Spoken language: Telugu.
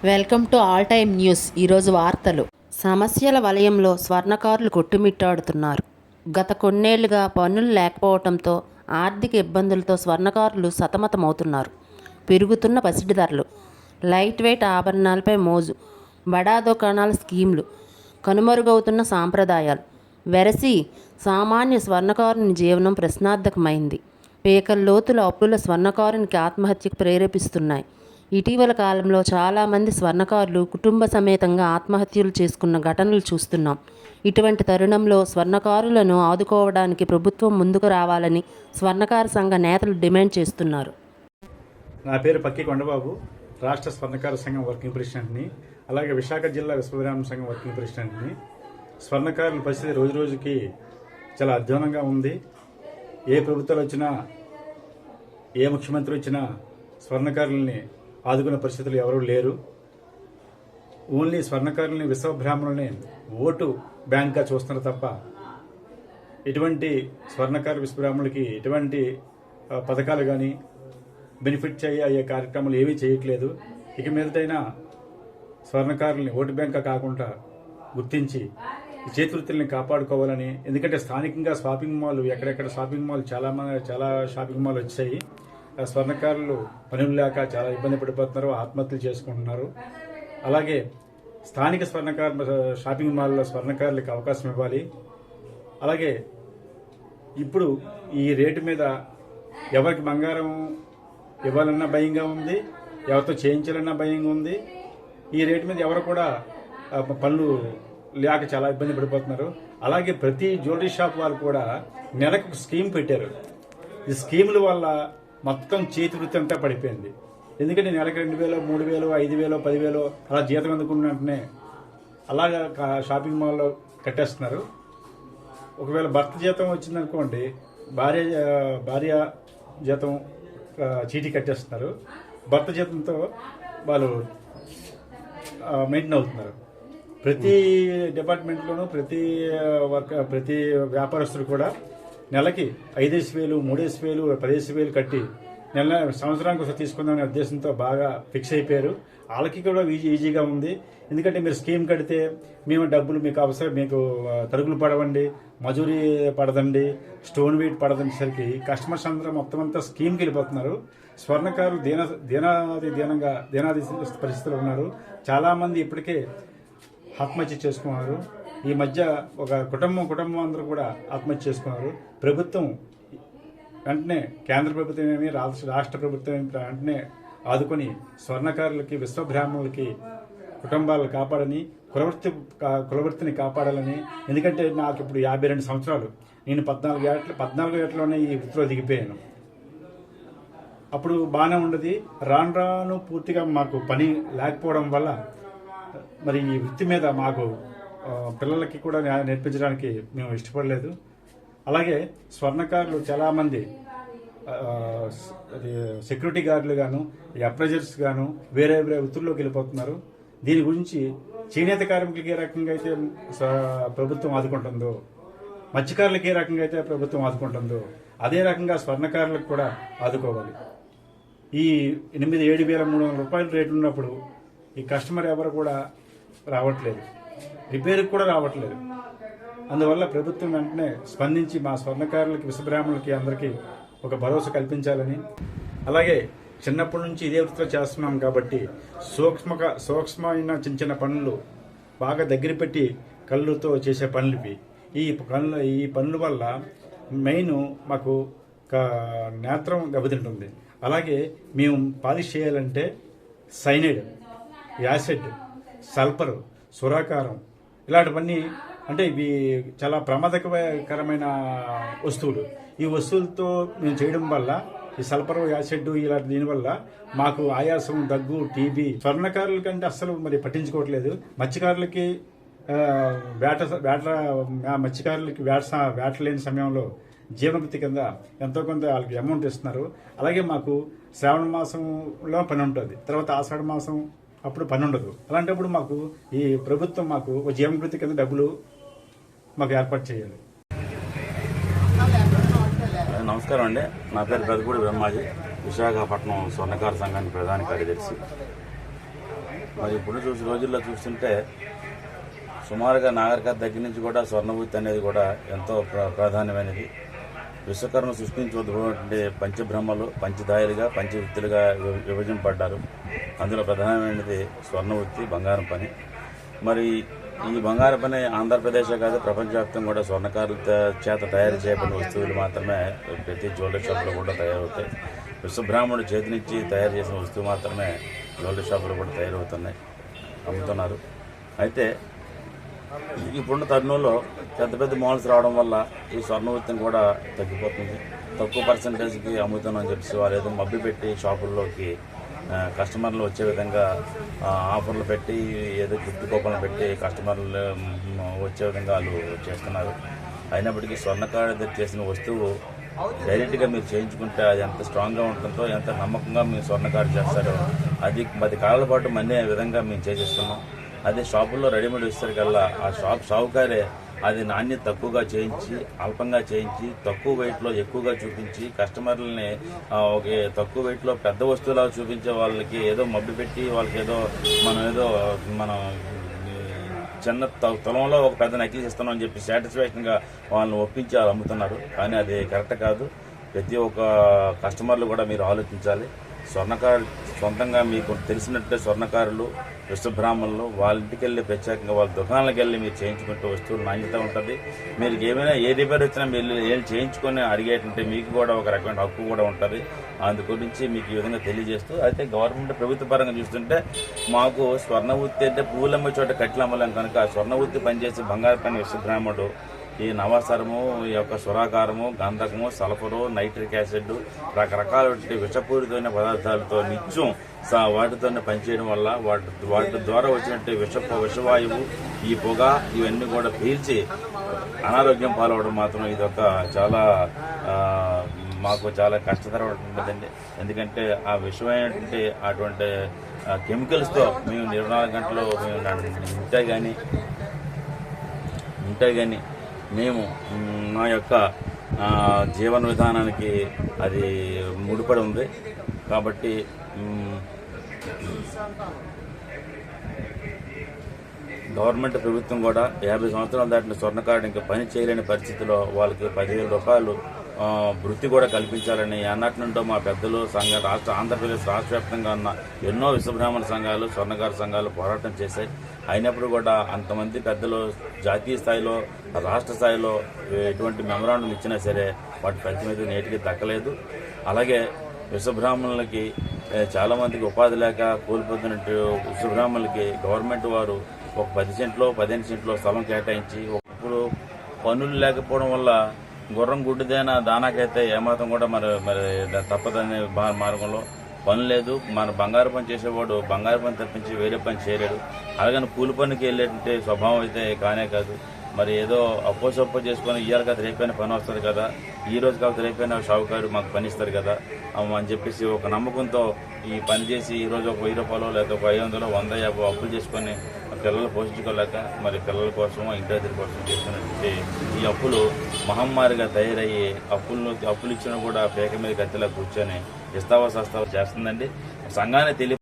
Welcome to all time news. ఈరోజు వార్తలు. సమస్యల వలయంలో స్వర్ణకారులు కొట్టుమిట్టాడుతున్నారు. గత కొన్నేళ్లుగా పన్నులు లేకపోవడంతో ఆర్థిక ఇబ్బందులతో స్వర్ణకారులు సతమతమవుతున్నారు. పెరుగుతున్న పసిడి ధరలు, లైట్ వెయిట్ ఆభరణాలపై మోజు, బడా దుకాణాల స్కీమ్లు, కనుమరుగవుతున్న సాంప్రదాయాలు వెరసి సామాన్య స్వర్ణకారుని జీవనం ప్రశ్నార్థకమైంది. పీకల్లోతుల అప్పుల స్వర్ణకారునికి ఆత్మహత్యకు ప్రేరేపిస్తున్నాయి. ఇటీవల కాలంలో చాలామంది స్వర్ణకారులు కుటుంబ సమేతంగా ఆత్మహత్యలు చేసుకున్న ఘటనలు చూస్తున్నాం. ఇటువంటి తరుణంలో స్వర్ణకారులను ఆదుకోవడానికి ప్రభుత్వం ముందుకు రావాలని స్వర్ణకార సంఘ నేతలు డిమాండ్ చేస్తున్నారు. నా పేరు పక్కి కొండబాబు, రాష్ట్ర స్వర్ణకార సంఘం వర్కింగ్ ప్రెసిడెంట్ని, అలాగే విశాఖ జిల్లా విశ్వవిద్యాలయం సంఘం వర్కింగ్ ప్రెసిడెంట్ని. స్వర్ణకారుల పరిస్థితి రోజు రోజుకి చాలా అధ్వానంగా ఉంది. ఏ ప్రభుత్వాలు వచ్చినా, ఏ ముఖ్యమంత్రి వచ్చినా స్వర్ణకారుల్ని ఆదుకునే పరిస్థితులు ఎవరూ లేరు. ఓన్లీ స్వర్ణకారుల్ని, విశ్వబ్రాహ్మణుల్ని ఓటు బ్యాంక్గా చూస్తున్నారు తప్ప ఎటువంటి స్వర్ణకారు విశ్వబ్రాహ్మణులకి ఎటువంటి పథకాలు కానీ బెనిఫిట్ అయ్యే కార్యక్రమాలు ఏవీ చేయట్లేదు. ఇక మీదటైనా స్వర్ణకారుల్ని ఓటు బ్యాంక్గా కాకుండా గుర్తించి చేతివృత్తుల్ని కాపాడుకోవాలని. ఎందుకంటే స్థానికంగా షాపింగ్ మాల్, ఎక్కడెక్కడ షాపింగ్ మాల్ చాలా షాపింగ్ మాల్ వచ్చాయి. స్వర్ణకారులు పనులు లేక చాలా ఇబ్బంది పడిపోతున్నారు, ఆత్మహత్యలు చేసుకుంటున్నారు. అలాగే స్థానిక షాపింగ్ మాల్లో స్వర్ణకారులకు అవకాశం ఇవ్వాలి. అలాగే ఇప్పుడు ఈ రేటు మీద ఎవరికి బంగారం ఇవ్వాలన్నా భయంగా ఉంది, ఎవరితో చేయించాలన్నా భయంగా ఉంది. ఈ రేటు మీద ఎవరు కూడా పనులు లేక చాలా ఇబ్బంది పడిపోతున్నారు. అలాగే ప్రతి జ్యువెలరీ షాప్ వాళ్ళు కూడా నెలకు స్కీమ్ పెట్టారు. ఈ స్కీముల వల్ల మొత్తం చేతి వృత్తి అంతా పడిపోయింది. ఎందుకంటే నెలకు 2,000, 3,000, 5,000, 10,000 అలా జీతం అందుకున్నట్టునే అలాగా షాపింగ్ మాల్లో కట్టేస్తున్నారు. ఒకవేళ భర్త జీతం వచ్చిందనుకోండి, భార్య జీతం చీటీ కట్టేస్తున్నారు. భర్త జీతంతో వాళ్ళు మెయింటైన్ అవుతున్నారు. ప్రతి డిపార్ట్మెంట్లోనూ ప్రతి వ్యాపారస్తులు కూడా నెలకి 5,000, 3,000, 10,000 కట్టి సంవత్సరానికి ఒకసారి తీసుకుందామనే ఉద్దేశంతో బాగా ఫిక్స్ అయిపోయారు. వాళ్ళకి కూడా ఈజీగా ఉంది. ఎందుకంటే మీరు స్కీమ్ కడితే మేము డబ్బులు మీకు అవసరం, మీకు తరుగులు పడవండి, మజూరీ పడదండి, స్టోన్ వెయిట్ పడదనేసరికి కస్టమర్స్ అందరూ మొత్తం అంతా స్కీమ్కి వెళ్ళిపోతున్నారు. స్వర్ణకారులు దీనాది పరిస్థితులు ఉన్నారు. చాలామంది ఇప్పటికే ఆత్మహత్య చేసుకున్నారు. ఈ మధ్య ఒక కుటుంబం అందరూ కూడా ఆత్మహత్య చేసుకున్నారు. ప్రభుత్వం వెంటనే, కేంద్ర ప్రభుత్వం ఏమి, రాష్ట్ర ప్రభుత్వం వెంటనే ఆదుకొని స్వర్ణకారులకి, విశ్వబ్రాహ్మణులకి కుటుంబాలను కాపాడని, కులవృత్తిని కాపాడాలని. ఎందుకంటే నాకు ఇప్పుడు 52 సంవత్సరాలు. నేను 14 ఏళ్లలోనే ఈ వృత్తిలో దిగిపోయాను. అప్పుడు బాగానే ఉండదు. రాను పూర్తిగా మాకు పని లేకపోవడం వల్ల మరి ఈ వృత్తి మీద మాకు పిల్లలకి కూడా నేర్పించడానికి మేము ఇష్టపడలేదు. అలాగే స్వర్ణకారులు చాలామంది సెక్యూరిటీ గార్డులు గాను, అప్రైజర్స్ గాను వేరే వృత్తుల్లోకి వెళ్ళిపోతున్నారు. దీని గురించి చేనేత కార్మికులకి ఏ రకంగా అయితే ప్రభుత్వం ఆదుకుంటుందో, మత్స్యకారులకు ఏ రకంగా అయితే ప్రభుత్వం ఆదుకుంటుందో, అదే రకంగా స్వర్ణకారులకు కూడా ఆదుకోవాలి. ఈ 7,300 రూపాయల రేటు ఉన్నప్పుడు ఈ కస్టమర్ ఎవరు కూడా రావట్లేదు, రిపేర్కి కూడా రావట్లేదు. అందువల్ల ప్రభుత్వం వెంటనే స్పందించి మా స్వర్ణకారులకి, విశ్వబ్రాహ్మణులకి అందరికీ ఒక భరోసా కల్పించాలని. అలాగే చిన్నప్పటి నుంచి ఇదే వృత్తిలో చేస్తున్నాం కాబట్టి సూక్ష్మమైన చిన్న పనులు బాగా దగ్గర పెట్టి కళ్ళుతో చేసే పనులు ఈ పనుల వల్ల మెయిన్ మాకు నేత్రం దెబ్బతింటుంది. అలాగే మేము పాలిష్ చేయాలంటే సైనైడ్, యాసిడ్, సల్ఫర్, సురాకారం ఇలాంటివన్నీ, అంటే ఇవి చాలా ప్రమాదకరమైన వస్తువులు. ఈ వస్తువులతో మేము చేయడం వల్ల, ఈ సల్ఫర్, యాసిడ్ ఇలాంటి దీనివల్ల మాకు ఆయాసం, దగ్గు, టీబీ. స్వర్ణకారుల కంటే అస్సలు మరి పట్టించుకోవట్లేదు. మత్స్యకారులకి మత్స్యకారులకి వేట లేని సమయంలో జీవనభృతి కింద ఎంతో కొంత వాళ్ళకి అమౌంట్ ఇస్తున్నారు. అలాగే మాకు శ్రావణ మాసంలో పని ఉంటుంది, తర్వాత ఆషాఢ మాసం అప్పుడు పని ఉండదు. అలాంటప్పుడు మాకు ఈ ప్రభుత్వం మాకు ఒక జీవనభృతి కింద డబ్బులు మాకు ఏర్పాటు చేయాలి. నమస్కారం అండి. నా పేరు పెదపూడి బ్రహ్మాజీ, విశాఖపట్నం స్వర్ణకార సంఘానికి ప్రధాన కార్యదర్శి. మరి ఇప్పుడు రోజుల్లో చూస్తుంటే సుమారుగా నాగరికత దగ్గర నుంచి కూడా స్వర్ణవృత్తి అనేది కూడా ఎంతో ప్రాధాన్యమైనది. విశ్వకర్మ సృష్టించబడినటువంటి పంచబ్రహ్మలు పంచదాయులుగా పంచవృత్తులుగా విభజింపబడ్డారు. అందులో ప్రధానమైనది స్వర్ణవృత్తి, బంగారం పని. మరి ఈ బంగారం పని ఆంధ్రప్రదేశ్ కాదు, ప్రపంచవ్యాప్తంగా కూడా స్వర్ణకారుల చేత తయారు చేయబడిన వస్తువులు మాత్రమే ప్రతి జ్యువెలరీ షాపులో కూడా తయారవుతాయి. విశ్వబ్రాహ్మణుడు చేతి నుంచి తయారు చేసిన వస్తువు మాత్రమే జ్యువెలరీ షాపులో కూడా తయారవుతున్నాయి, అమ్ముతున్నారు. అయితే ఇప్పుడున్న తరుణంలో పెద్ద పెద్ద మాల్స్ రావడం వల్ల ఈ స్వర్ణవృత్తిని కూడా తగ్గిపోతుంది. తక్కువ పర్సంటేజ్కి అమ్ముతున్నామని చెప్పేసి వాళ్ళు ఏదో మబ్బి పెట్టి షాపుల్లోకి కస్టమర్లు వచ్చే విధంగా ఆఫర్లు పెట్టి ఏదో గిఫ్ట్ కూపన్లు పెట్టి కస్టమర్లు వచ్చే విధంగా వాళ్ళు చేస్తున్నారు. అయినప్పటికీ స్వర్ణకారు చేసిన వస్తువు డైరెక్ట్గా మీరు చేయించుకుంటే అది ఎంత స్ట్రాంగ్గా ఉంటుందో, ఎంత నమ్మకంగా మీరు స్వర్ణకారు చేస్తారో అది 10 కాలాల పాటు మన్నే విధంగా మేము చేసేస్తున్నాం. అదే షాపుల్లో రెడీమేడ్ ఇస్తారు ఆ షావుకారే అది నాణ్యత తక్కువగా చేయించి, అల్పంగా చేయించి, తక్కువ వెయిట్లో ఎక్కువగా చూపించి కస్టమర్లని తక్కువ వెయిట్లో పెద్ద వస్తువులా చూపించే వాళ్ళకి ఏదో మబ్బి పెట్టి వాళ్ళకి మనం చిన్న తులంలో ఒక పెద్ద నెక్లెస్ ఇస్తున్నాం అని చెప్పి సాటిస్ఫాక్షన్గా వాళ్ళని ఒప్పించి వాళ్ళు అమ్ముతున్నారు. కానీ అది కరెక్ట్ కాదు. ప్రతి ఒక్క కస్టమర్లు కూడా మీరు ఆలోచించాలి. స్వర్ణకారు సొంతంగా మీకు తెలిసినట్టే స్వర్ణకారులు, విశ్వబ్రాహ్మణులు వాళ్ళ ఇంటికి వెళ్ళి ప్రత్యేకంగా వాళ్ళ దుకాణాలకు వెళ్ళి మీరు చేయించుకుంటే వస్తువులు నాణ్యత ఉంటుంది. మీరు ఏమైనా ఏ రిపేర్ వచ్చినా మీరు ఏం చేయించుకొని అడిగేటంటే మీకు కూడా ఒక రకమైన హక్కు కూడా ఉంటుంది. అందు గురించి మీకు ఈ విధంగా తెలియజేస్తూ, అయితే గవర్నమెంట్ ప్రభుత్వ పరంగా చూస్తుంటే మాకు స్వర్ణవృత్తి అంటే పువ్వులమ్మే చోట కట్టెలు అమ్మలేం కనుక స్వర్ణవృత్తి పనిచేసి బంగారు పని విశ్వబ్రాహ్మణుడు ఈ నవాసరము, ఈ యొక్క సురాకారము, గంధకము, సల్ఫరు, నైట్రిక్ యాసిడ్ రకరకాల విషపూరితమైన పదార్థాలతో నిత్యం వాటితోనే పనిచేయడం వల్ల వాటి ద్వారా వచ్చినట్టు విషవాయువు, ఈ పొగ ఇవన్నీ కూడా పీల్చి అనారోగ్యం పాలవడం మాత్రం ఇదొక చాలా మాకు చాలా కష్టతరమైనదండి. ఎందుకంటే ఆ విషమైనటువంటి అటువంటి కెమికల్స్తో మేము 24 గంటలు మేము ఉంటాయి కానీ మేము మా యొక్క జీవన విధానానికి అది ముడిపడి ఉంది. కాబట్టి గవర్నమెంట్ ప్రభుత్వం కూడా 50 సంవత్సరాలు దాటిన స్వర్ణకారుడు ఇంకా పని చేయలేని పరిస్థితిలో వాళ్ళకి 10,000 రూపాయలు వృత్తి కూడా కల్పించాలని అన్నటి నుండో మా పెద్దలు ఆంధ్రప్రదేశ్ రాష్ట్ర వ్యాప్తంగా ఉన్న ఎన్నో విశ్వబ్రాహ్మణ సంఘాలు, స్వర్ణకారు సంఘాలు పోరాటం చేశాయి. అయినప్పుడు కూడా అంతమంది పెద్దలు జాతీయ స్థాయిలో, రాష్ట్ర స్థాయిలో ఎటువంటి మెమరాండం ఇచ్చినా సరే వాటి ఫలితం అయితే నేటికి దక్కలేదు. అలాగే విశ్వబ్రాహ్మణులకి చాలామందికి ఉపాధి లేక కోల్పోతున్నట్టు విశ్వబ్రాహ్మణులకి గవర్నమెంట్ వారు ఒక 10 సెంట్లో 15 సెంట్లో స్థలం కేటాయించి, ఇప్పుడు పనులు లేకపోవడం వల్ల గుర్రం గుడ్డిదైనా దానాకైతే ఏమాత్రం కూడా మరి తప్పదనే మార్గంలో పని లేదు. మన బంగారు పని చేసేవాడు బంగారు పని తప్పించి వేరే పని చేయలేడు. అలాగని కూలి పనికి వెళ్ళేటంటే స్వభావం అయితే కానే కాదు. మరి ఏదో అప్పో చేసుకొని ఇయ్యాలి కదా, రేపైనా పని వస్తుంది కదా, ఈ రోజు కాకపోతే రేపైనా షావుకారు మాకు పని ఇస్తారు కదా అని చెప్పేసి ఒక నమ్మకంతో ఈ పని చేసి ఈరోజు ఒక 1000 రూపాయలు లేదా ఒక 500, 150 అప్పులు చేసుకొని పిల్లలు పోషించుకోలేక మరి పిల్లల కోసం ఇంటి కోసం చేసుకున్నట్టు ఈ అప్పులు మహమ్మారిగా తయారయ్యి అప్పులు ఇచ్చినా కూడా పేక మీద కత్తిలా కూర్చొని ఇస్తావా సస్తావా చేస్తుందండి. సంఘాన్ని